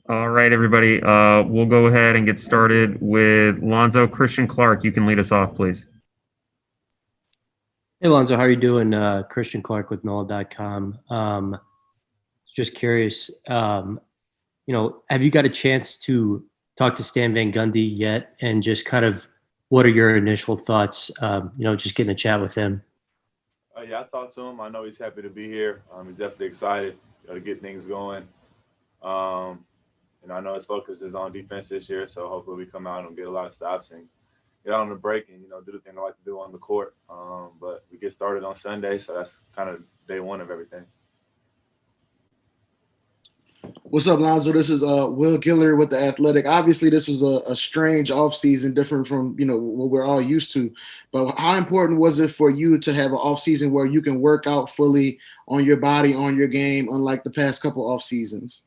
All right, everybody. We'll go ahead and get started with Lonzo. Christian Clark, you can lead us off, please. Hey, Lonzo, how are you doing? Christian Clark with NOLA.com. Just curious, have you got a chance to talk to Stan Van Gundy yet? And just kind of what are your initial thoughts, just getting a chat with him? Yeah, I talked to him. I know he's happy to be here. He's definitely excited to get things going. And I know his focus is on defense this year, so hopefully we come out and get a lot of stops and get out on the break and, do the thing I like to do on the court. But we get started on Sunday, so that's kind of day one of everything. What's up, Lonzo? This is Will Giller with The Athletic. Obviously, this is a strange offseason, different from, what we're all used to. But how important was it for you to have an offseason where you can work out fully on your body, on your game, unlike the past couple off seasons?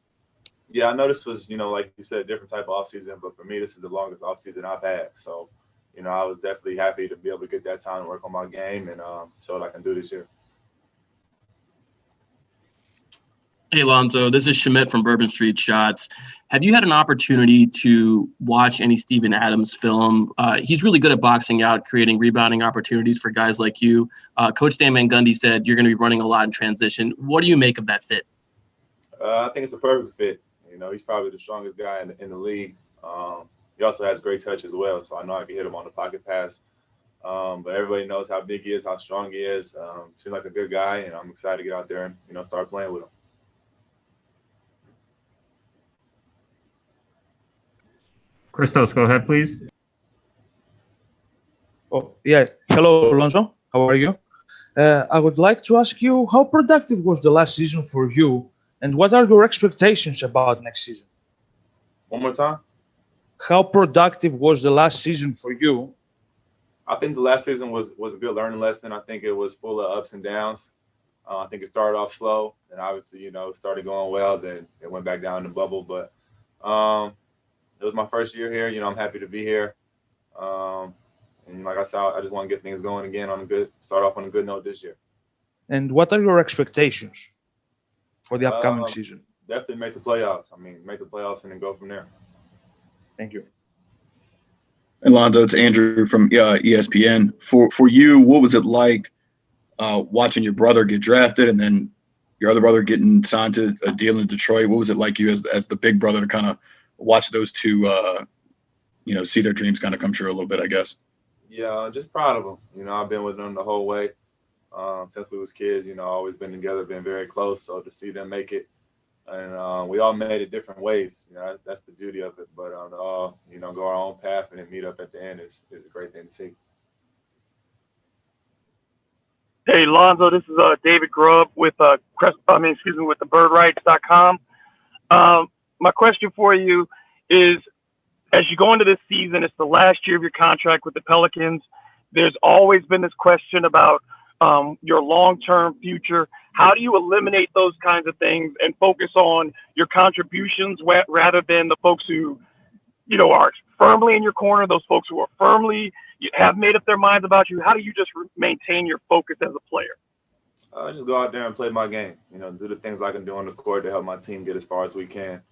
Yeah, I know this was, like you said, a different type of offseason. But for me, this is the longest offseason I've had. So, I was definitely happy to be able to get that time to work on my game and show what I can do this year. Hey, Lonzo, this is Shamit from Bourbon Street Shots. Have you had an opportunity to watch any Steven Adams film? He's really good at boxing out, creating rebounding opportunities for guys like you. Coach Stan Van Gundy said you're going to be running a lot in transition. What do you make of that fit? I think it's a perfect fit. He's probably the strongest guy in the league. He also has great touch as well, so I know I can hit him on the pocket pass. But everybody knows how big he is, how strong he is. Seems like a good guy, and I'm excited to get out there and, start playing with him. Christos, go ahead, please. Oh, yeah. Hello, Alonso. How are you? I would like to ask you, how productive was the last season for you, and what are your expectations about next season? One more time. How productive was the last season for you? I think the last season was a good learning lesson. I think it was full of ups and downs. I think it started off slow, and obviously, started going well. Then it went back down in the bubble, but it was my first year here. I'm happy to be here. And like I said, I just want to get things going again start off on a good note this year. And what are your expectations for the upcoming season? Definitely make the playoffs. Make the playoffs and then go from there. Thank you. And Lonzo, it's Andrew from ESPN. For you, what was it like watching your brother get drafted and then your other brother getting signed to a deal in Detroit? What was it like you as the big brother to kind of watch those two, see their dreams kind of come true a little bit, I guess? Yeah, just proud of them. I've been with them the whole way since we was kids. Always been together, been very close. So to see them make it, and we all made it different ways. That's the beauty of it. But go our own path and then meet up at the end is a great thing to see. Hey, Lonzo, this is David Grubb with with the birdrights.com. My question for you is, as you go into this season, it's the last year of your contract with the Pelicans. There's always been this question about your long-term future. How do you eliminate those kinds of things and focus on your contributions rather than the folks who, are firmly in your corner, those folks who are firmly have made up their minds about you? How do you just maintain your focus as a player? I just go out there and play my game, do the things I can do on the court to help my team get as far as we can.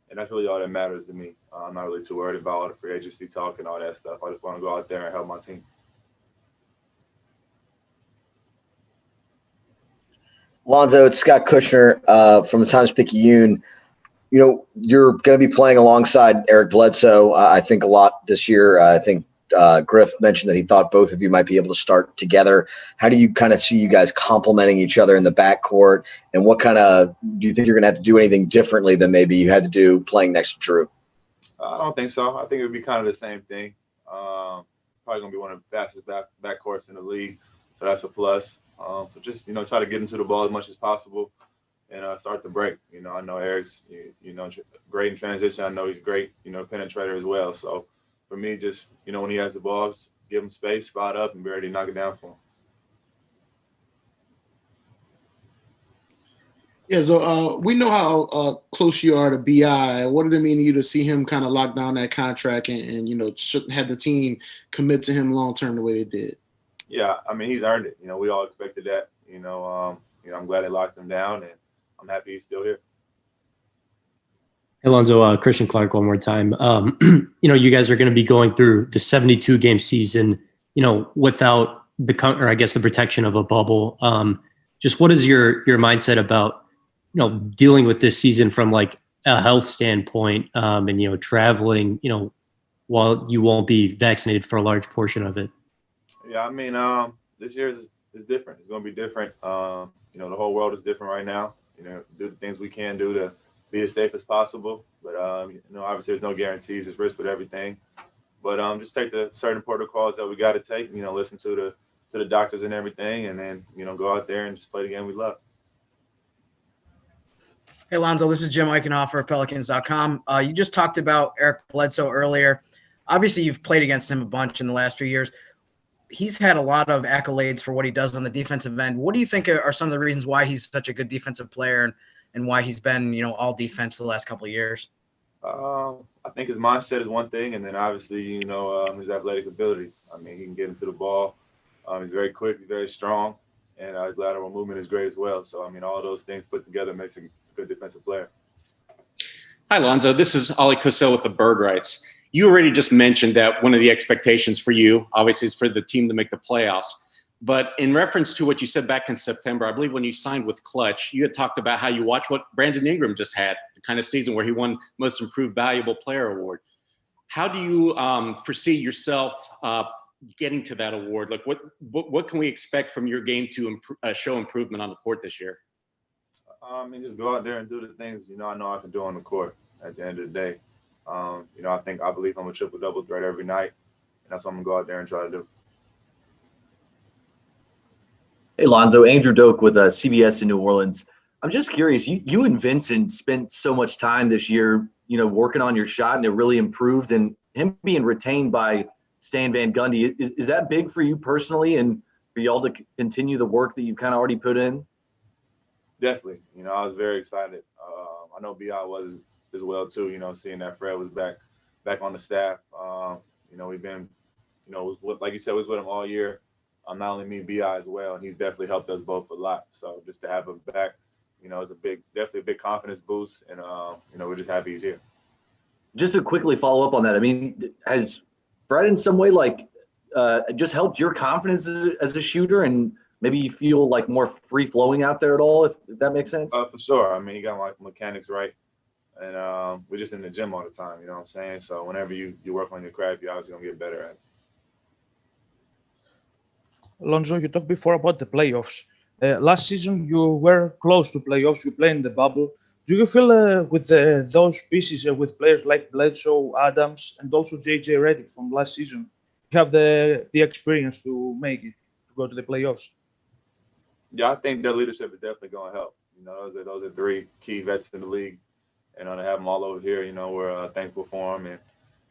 And that's really all that matters to me. I'm not really too worried about all the free agency talk and all that stuff. I just want to go out there and help my team. Lonzo, it's Scott Kushner from the Times-Picayune. You're going to be playing alongside Eric Bledsoe, I think, a lot this year. I think Griff mentioned that he thought both of you might be able to start together. How do you kind of see you guys complementing each other in the backcourt? And what kind of – do you think you're going to have to do anything differently than maybe you had to do playing next to Drew? I don't think so. I think it would be kind of the same thing. Probably going to be one of the fastest backcourts in the league, so that's a plus. So just, try to get into the ball as much as possible and start the break. I know Eric's, great in transition. I know he's great, penetrator as well. So for me, just, when he has the balls, give him space, spot up, and be ready to knock it down for him. Yeah, so we know how close you are to BI. What did it mean to you to see him kind of lock down that contract and have the team commit to him long-term the way they did? Yeah, he's earned it. We all expected that. I'm glad they locked him down, and I'm happy he's still here. Alonzo, Christian Clark, one more time. You guys are going to be going through the 72 game season, without or I guess the protection of a bubble. Just what is your mindset about, dealing with this season from like a health standpoint, and, traveling, while you won't be vaccinated for a large portion of it? Yeah, I mean, this year is different. It's going to be different. The whole world is different right now. Do the things we can do to be as safe as possible. But, obviously there's no guarantees. There's risk with everything. But just take the certain protocols that we got to take, listen to the doctors and everything, and then, go out there and just play the game we love. Hey, Lonzo, this is Jim Eichenhofer of Pelicans.com. You just talked about Eric Bledsoe earlier. Obviously, you've played against him a bunch in the last few years. He's had a lot of accolades for what he does on the defensive end. What do you think are some of the reasons why he's such a good defensive player and why he's been, all defense the last couple of years? I think his mindset is one thing, and then obviously, his athletic ability. I mean, he can get into the ball. He's very quick, he's very strong, and his lateral movement is great as well. So, I mean, all those things put together makes him a good defensive player. Hi, Lonzo. This is Ali Cosell with the Bird Rights. You already just mentioned that one of the expectations for you, obviously, is for the team to make the playoffs. But in reference to what you said back in September, I believe when you signed with Clutch, you had talked about how you watched what Brandon Ingram just had, the kind of season where he won Most Improved Valuable Player award. How do you foresee yourself getting to that award? Like, what can we expect from your game to show improvement on the court this year? I mean, just go out there and do the things, I know I can do on the court at the end of the day. I believe I'm a triple-double threat every night, and that's what I'm going to go out there and try to do. Hey, Lonzo, Andrew Doak with CBS in New Orleans. I'm just curious, you and Vincent spent so much time this year, working on your shot, and it really improved, and him being retained by Stan Van Gundy, is that big for you personally and for y'all to continue the work that you've kind of already put in? Definitely. I was very excited. I know B.I. was as well, too, seeing that Fred was back on the staff. We've been, like you said, we was with him all year. Not only me, B.I. as well, and he's definitely helped us both a lot. So just to have him back, is definitely a big confidence boost, and we're just happy he's here. Just to quickly follow up on that, I mean, has Fred in some way just helped your confidence as a shooter, and maybe you feel like more free flowing out there at all, if that makes sense? For sure. I mean, he got my mechanics right, and we're just in the gym all the time. You know what I'm saying? So whenever you work on your craft, you're obviously gonna get better at it. Lonzo, you talked before about the playoffs. Last season, you were close to playoffs. You played in the bubble. Do you feel with those pieces, with players like Bledsoe, Adams, and also JJ Redick from last season, you have the experience to make it, to go to the playoffs? Yeah, I think their leadership is definitely going to help. Those are three key vets in the league, and to have them all over here, we're thankful for them, and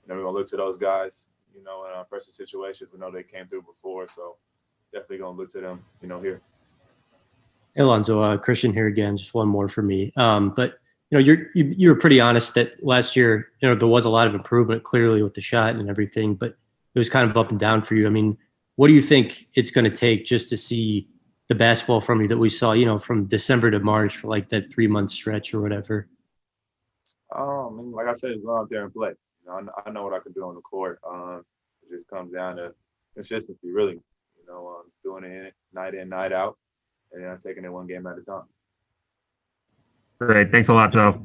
we're going to look to those guys, in pressure situations. We know they came through before, so definitely going to look to them, here. Hey, Alonzo, Christian here again. Just one more for me. But you were pretty honest that last year, there was a lot of improvement clearly with the shot and everything, but it was kind of up and down for you. I mean, what do you think it's going to take just to see the basketball from you that we saw, from December to March for like that 3-month stretch or whatever? Like I said, go out there and play. I know what I can do on the court. It just comes down to consistency, really. Doing it night in, night out, and taking it one game at a time. Great. Thanks a lot, Zoe.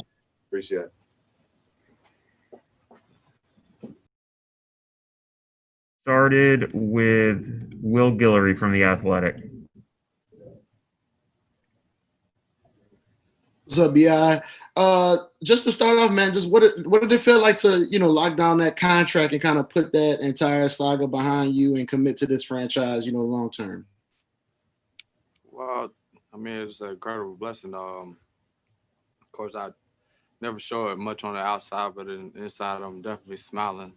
Appreciate it. Started with Will Guillory from The Athletic. What's up, BI? Just to start off, man, just what did it feel like to, lock down that contract and kind of put that entire saga behind you and commit to this franchise, long term? Well, I mean, it's an incredible blessing. Of course, I never show it much on the outside, but inside, I'm definitely smiling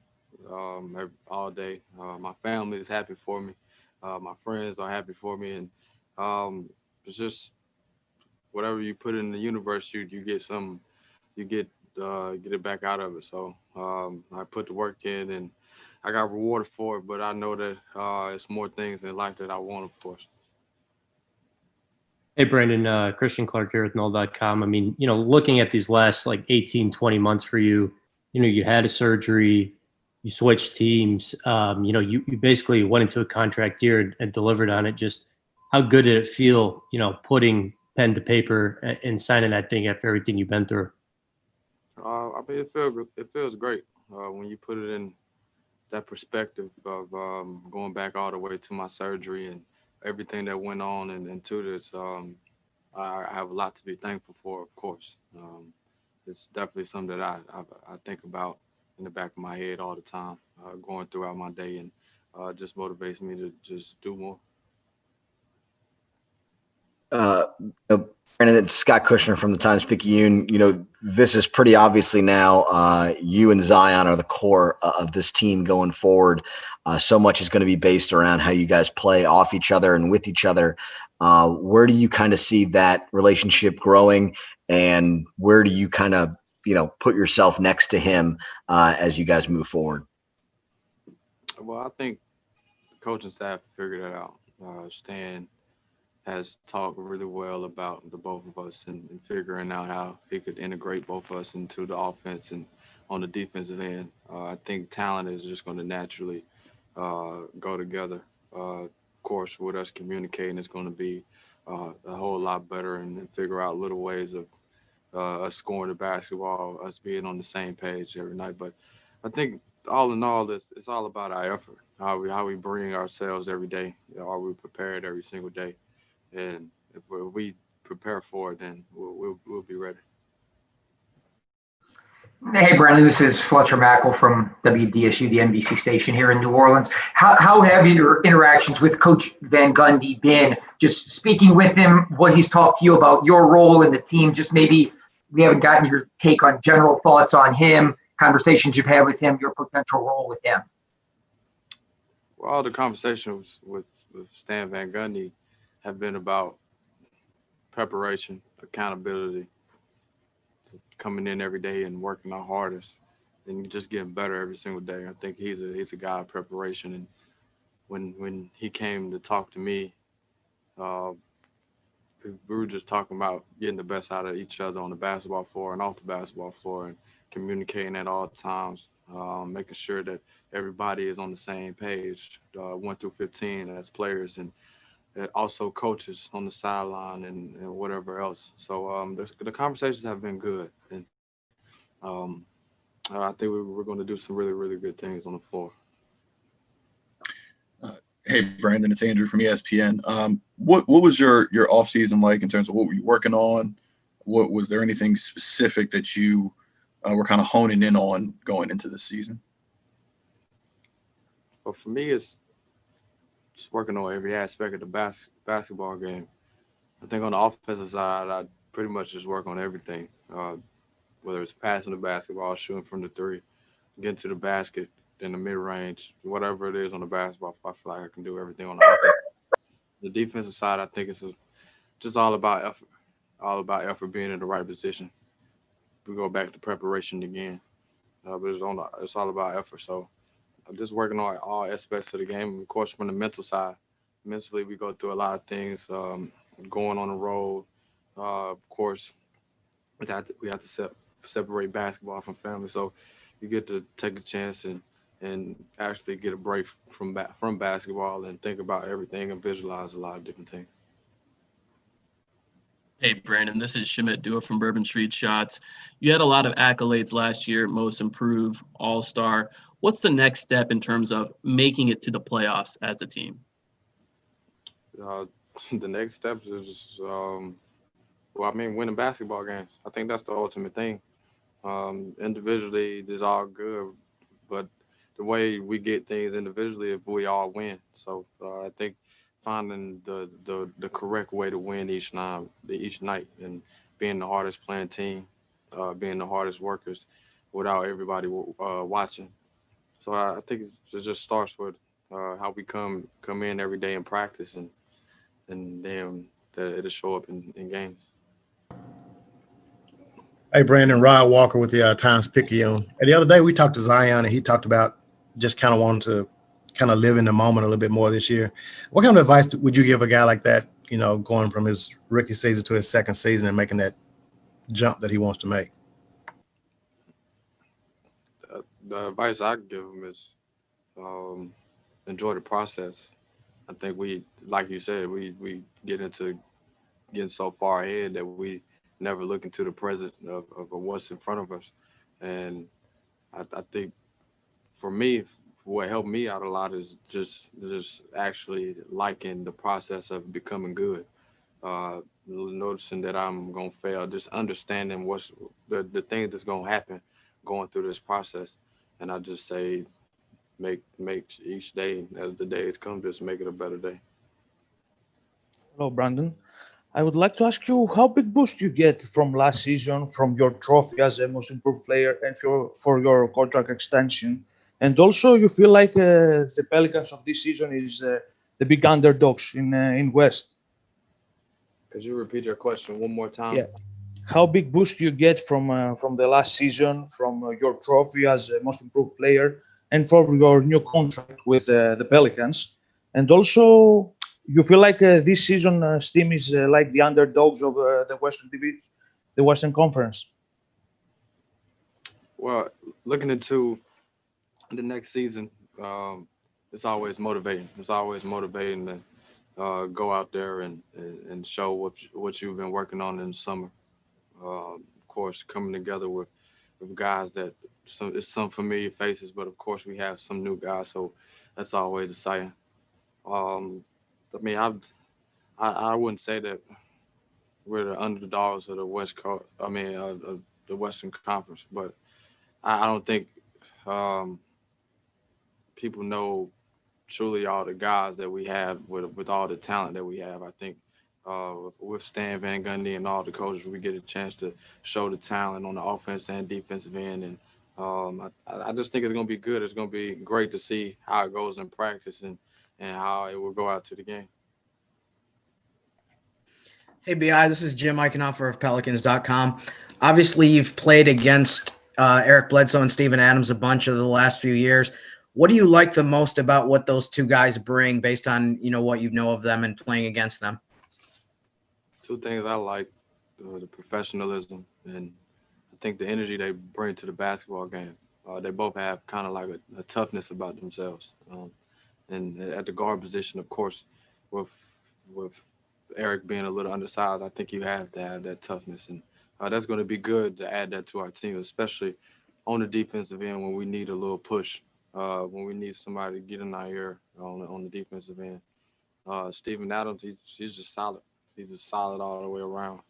all day. My family is happy for me. My friends are happy for me, and it's just whatever you put in the universe, you get it back out of it. So I put the work in, and I got rewarded for it. But I know that it's more things in life that I want, of course. Hey, Brandon, Christian Clark here with null.com. I mean, looking at these last like 18, 20 months for you, you had a surgery, you switched teams, you basically went into a contract year and delivered on it. Just how good did it feel, putting pen to paper and signing that thing after everything you've been through? I mean, it feels great when you put it in that perspective of going back all the way to my surgery and everything that went on and to this. I have a lot to be thankful for, of course. It's definitely something that I think about in the back of my head all the time, going throughout my day, and just motivates me to just do more. Brandon, it's Scott Kushner from the Times-Picayune. This is pretty obviously now you and Zion are the core of this team going forward. So much is going to be based around how you guys play off each other and with each other. Where do you kind of see that relationship growing, and where do you kind of, put yourself next to him as you guys move forward? Well, I think the coaching staff figured it out. Stan has talked really well about the both of us and figuring out how he could integrate both of us into the offense and on the defensive end. I think talent is just going to naturally go together. Of course, with us communicating, it's going to be a whole lot better and figure out little ways of us scoring the basketball, us being on the same page every night. But I think all in all, it's all about our effort, how we bring ourselves every day. Are we prepared every single day? And if we prepare for it, then we'll be ready. Hey, Brandon, this is Fletcher Mackel from WDSU, the NBC station here in New Orleans. How have your interactions with Coach Van Gundy been? Just speaking with him, what he's talked to you about your role in the team, just maybe we haven't gotten your take on general thoughts on him, conversations you've had with him, your potential role with him. Well, all the conversations with Stan Van Gundy have been about preparation, accountability, coming in every day and working our hardest and just getting better every single day. I think he's a guy of preparation. And when he came to talk to me, we were just talking about getting the best out of each other on the basketball floor and off the basketball floor, and communicating at all times, making sure that everybody is on the same page, 1 through 15 as players, and also coaches on the sideline and whatever else. So the conversations have been good. And I think we're going to do some really, really good things on the floor. Hey, Brandon, it's Andrew from ESPN. What was your off season like in terms of what were you working on? What was there anything specific that you were kind of honing in on going into this season? Well, for me, it's just working on every aspect of the basketball game. I think on the offensive side, I pretty much just work on everything, whether it's passing the basketball, shooting from the three, getting to the basket, in the mid-range, whatever it is on the basketball, I feel like I can do everything on the offense. The defensive side, I think it's just all about effort, being in the right position. We go back to preparation again, but it's all about effort. So I'm just working on all aspects of the game. Of course, from the mental side, mentally we go through a lot of things, going on the road. Of course, we have to separate basketball from family. So you get to take a chance and actually get a break from basketball and think about everything and visualize a lot of different things. Hey, Brandon, this is Shamit Dua from Bourbon Street Shots. You had a lot of accolades last year, most improved, all-star. What's the next step in terms of making it to the playoffs as a team? The next step is winning basketball games. I think that's the ultimate thing. Individually, it's all good, but the way we get things individually, if we all win. So I think finding the correct way to win each night and being the hardest playing team, being the hardest workers without everybody watching. So I think it just starts with how we come in every day in practice, and then it'll show up in games. Hey, Brandon, Rod Walker with the Times-Picayune. And the other day we talked to Zion, and he talked about just kind of wanting to kind of live in the moment a little bit more this year. What kind of advice would you give a guy like that going from his rookie season to his second season and making that jump that he wants to make? The advice I give him is enjoy the process. I think like you said, we get into getting so far ahead that we never look into the present of what's in front of us. And I think for me, what helped me out a lot is just actually liking the process of becoming good. Noticing that I'm gonna fail, just understanding what's the things that's gonna happen going through this process. And I just say make each day as the days come, just make it a better day. Hello, Brandon. I would like to ask you how big boost you get from last season, from your trophy as a most improved player, and for your contract extension. And also, you feel like the Pelicans of this season is the big underdogs in West. Could you repeat your question one more time? Yeah. How big boost you get from the last season, from your trophy as a most improved player, and for your new contract with the Pelicans, and also you feel like this season team is like the underdogs of the Western Division, the Western Conference. Well, looking into the next season, it's always motivating. It's always motivating to go out there and show what you've been working on in the summer. Of course, coming together with guys that it's some familiar faces, but of course we have some new guys, so that's always exciting. I mean, I wouldn't say that we're the underdogs of the West Coast. I mean, the Western Conference, but I don't think people know truly all the guys that we have with all the talent that we have. I think with Stan Van Gundy and all the coaches, we get a chance to show the talent on the offense and defensive end. And I just think it's going to be good. It's going to be great to see how it goes in practice and how it will go out to the game. Hey, BI, this is Jim Eichenhofer of Pelicans.com. Obviously, you've played against Eric Bledsoe and Steven Adams a bunch of the last few years. What do you like the most about what those two guys bring based on, what you know of them and playing against them? Two things I like, the professionalism and I think the energy they bring to the basketball game. They both have kind of like a toughness about themselves. And at the guard position, of course, with Eric being a little undersized, I think you have to have that toughness. And that's going to be good to add that to our team, especially on the defensive end when we need a little push, when we need somebody to get in our ear on the defensive end. Steven Adams, he's just solid. He's just solid all the way around.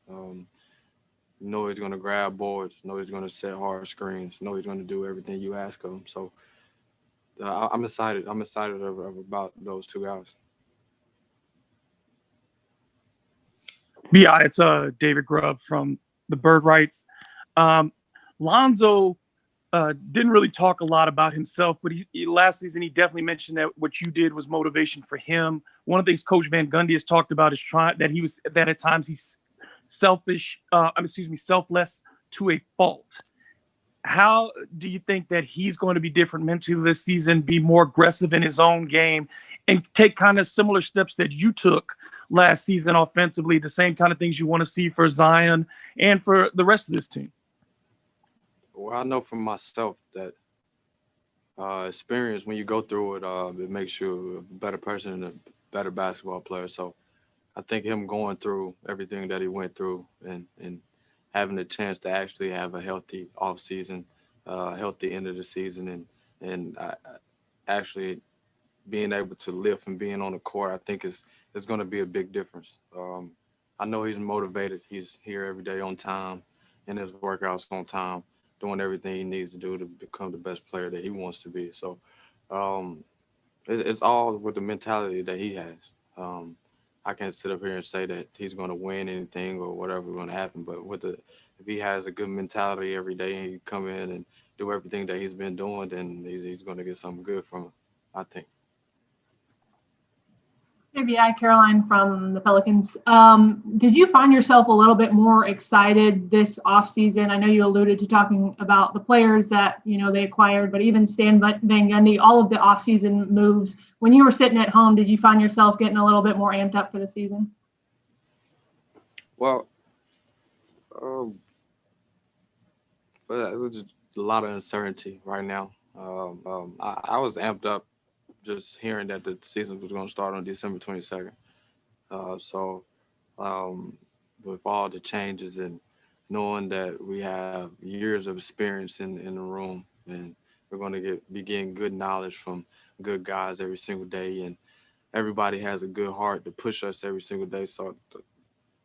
He's going to grab boards. He's going to set hard screens. He's going to do everything you ask of him. So I'm excited. I'm excited about those two guys. Yeah, it's David Grubb from the Bird Rights. Lonzo didn't really talk a lot about himself, but last season he definitely mentioned that what you did was motivation for him. One of the things Coach Van Gundy has talked about is that at times he's selfless to a fault. How do you think that he's going to be different mentally this season, be more aggressive in his own game, and take kind of similar steps that you took last season offensively, the same kind of things you want to see for Zion and for the rest of this team? Well, I know from myself that experience, when you go through it, it makes you a better person and a better basketball player. So I think him going through everything that he went through and having the chance to actually have a healthy offseason, healthy end of the season, and actually being able to lift and being on the court, I think is going to be a big difference. I know he's motivated. He's here every day on time, in his workouts on time, doing everything he needs to do to become the best player that he wants to be. So it's all with the mentality that he has. I can't sit up here and say that he's going to win anything or whatever is going to happen, but if he has a good mentality every day and he come in and do everything that he's been doing, then he's going to get something good from it, I think. Maybe Caroline from the Pelicans. Did you find yourself a little bit more excited this offseason? I know you alluded to talking about the players that, they acquired, but even Stan Van Gundy, all of the offseason moves. When you were sitting at home, did you find yourself getting a little bit more amped up for the season? Well, but there's just a lot of uncertainty right now. I was amped up just hearing that the season was going to start on December 22nd. So with all the changes and knowing that we have years of experience in the room, and we're going to be getting good knowledge from good guys every single day, and everybody has a good heart to push us every single day. So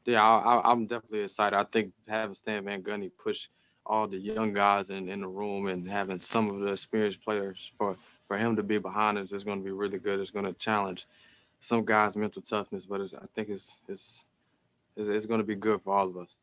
yeah, I'm definitely excited. I think having Stan Van Gundy push all the young guys in the room and having some of the experienced players for him to be behind us is going to be really good. It's going to challenge some guys' mental toughness, but I think it's going to be good for all of us.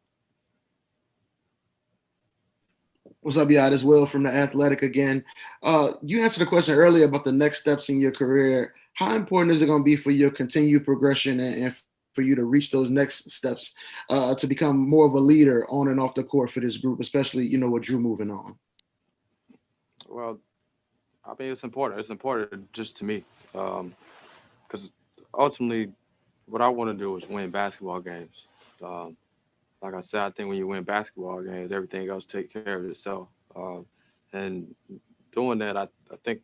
What's up, y'all? This is Will from The Athletic again. You answered the question earlier about the next steps in your career. How important is it going to be for your continued progression and for you to reach those next steps to become more of a leader on and off the court for this group, especially, with Drew moving on? Well, I mean, it's important. It's important just to me because ultimately what I want to do is win basketball games. Like I said, I think when you win basketball games, everything else takes care of itself. And doing that, I think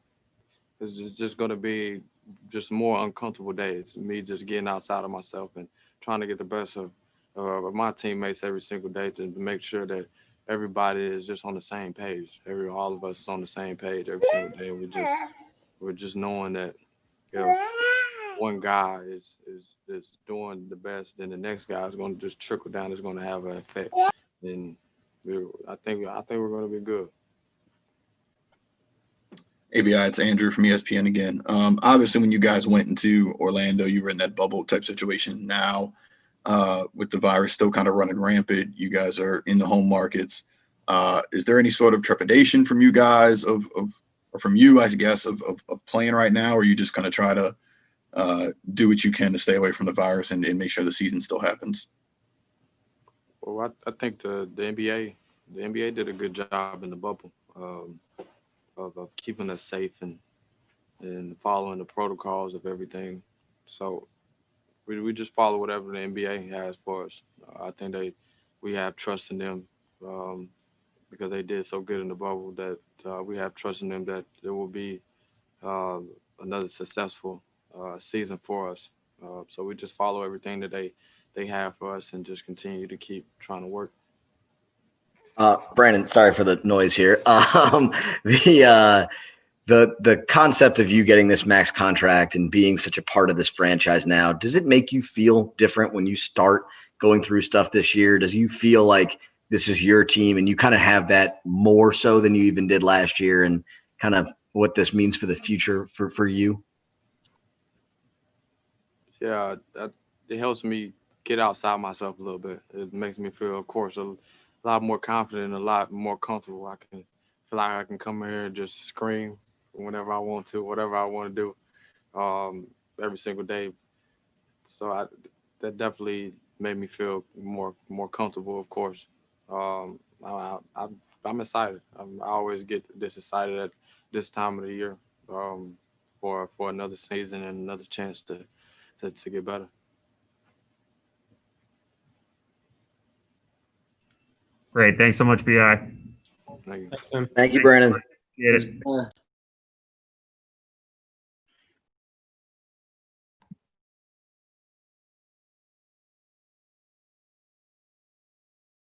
it's just going to be just more uncomfortable days. Me just getting outside of myself and trying to get the best of my teammates every single day to make sure that everybody is just on the same page. All of us is on the same page every single day. We're just knowing that one guy is doing the best, then the next guy is going to just trickle down. It's going to have an effect, and I think we're going to be good. ABI, it's Andrew from ESPN again. Obviously, when you guys went into Orlando, you were in that bubble type situation. Now, with the virus still kind of running rampant, you guys are in the home markets. Is there any sort of trepidation from you guys or from you, I guess, of playing right now, or are you just kind of try to do what you can to stay away from the virus and make sure the season still happens? Well, I think the NBA did a good job in the bubble of keeping us safe and following the protocols of everything. So we just follow whatever the NBA has for us. I think we have trust in them because they did so good in the bubble that we have trust in them that there will be another successful season for us. So we just follow everything that they have for us and just continue to keep trying to work. Brandon, sorry for the noise here. The concept of you getting this max contract and being such a part of this franchise now, does it make you feel different when you start going through stuff this year? Does you feel like this is your team and you kind of have that more so than you even did last year, and kind of what this means for the future for you? Yeah, it helps me get outside myself a little bit. It makes me feel, of course, a lot more confident and a lot more comfortable. I can feel like I can come here and just scream whenever I want to, whatever I want to do, every single day. So that definitely made me feel more comfortable, of course. I'm excited. I always get this excited at this time of the year for another season and another chance to get better. Great. Thanks so much, BI. Thank you. Thank you, Brandon. Get it.